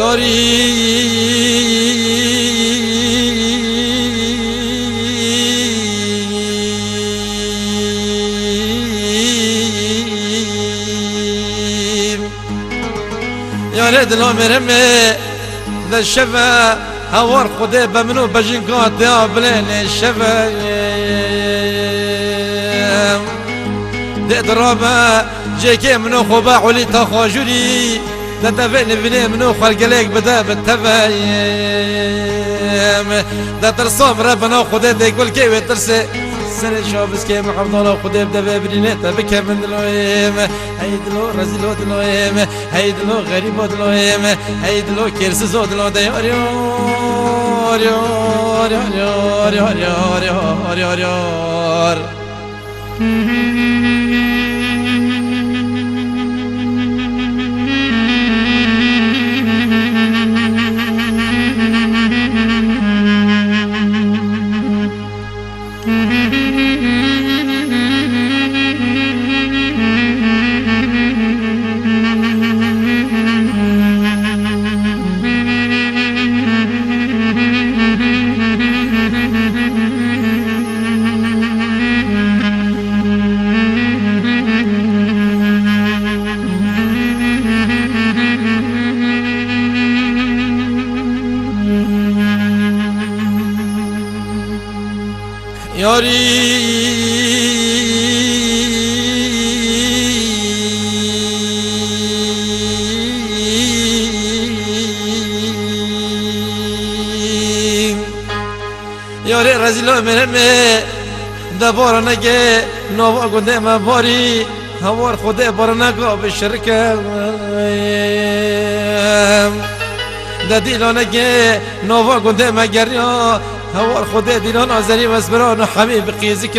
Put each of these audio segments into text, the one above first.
يا دلو مرمي ذا الشفا هور خدي بمنو بجنكات يا بلين الشفا دي درابا جيكي منو خبا علي تخاجري ذا تفين بني منو خلق ليك بدا بالتفايم ذا ترصوم ربنا خدي دي كل كي وترسي سنة شابس كي محمد الله خدي بدا ببرينيتا بك من دلويم هيدلو رزيلو دلويم هيدلو غريبو دلويم هيدلو كيرسزو دلو ديار يار يار يار يار يار يار يار يار ياري رزيلو مرمي دبور نجي نوبا قدام بوري هور خدي برناكو بالشركة دديلو نجي نوبا قدام جريو هور خدي ديلون أزري واسبرون حبيب قيزك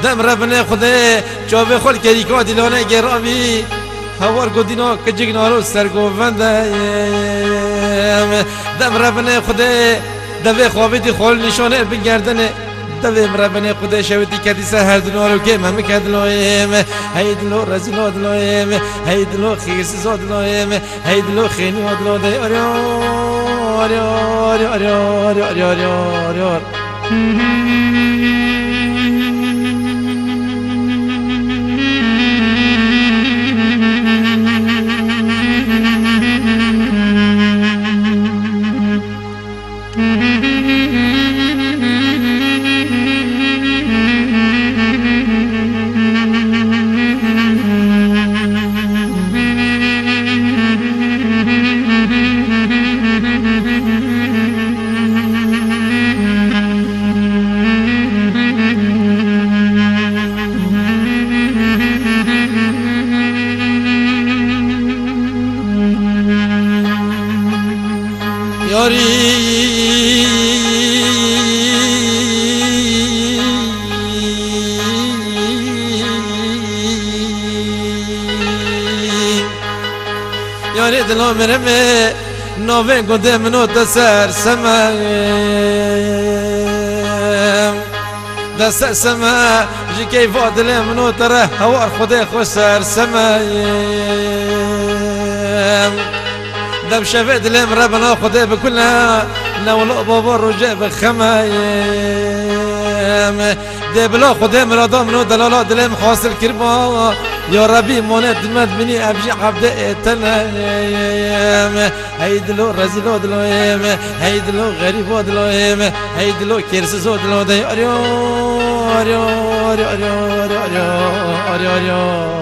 دم ربنا خدي شوفي خل كريكو ديلون جرابي هور قدينو كجيك نارو سرقو فندايم دم ربنا خدي دبي خوابتي خول نشانه بگردنه دبي ربنا خدي شوتي كدي سهر دنارو كي مم كدلويم هيدلو رزيلو دلويم هيدلو خيس زودلويم هيدلو خينو دلو ديار يار يار يار يار يار يار يار ياري دلو مرمي نوفين قدام منو تسار سما دسر سما جي كيف أدلي منو ترى هوار خدي خسر سما دم شفيد لهم ربنا خدي بكلها نولو بابا رجاء بخمايم دي بلا خدي مرادو منو دلالا دلهم حاصل كربا يا ربي مونت مد مني ابجي عبد اتنايم هيدلو رزيلو دلويم هيدلو غريبو دلويم هيدلو كيرسزو دلو ديار يار يار يار يار يار يار يار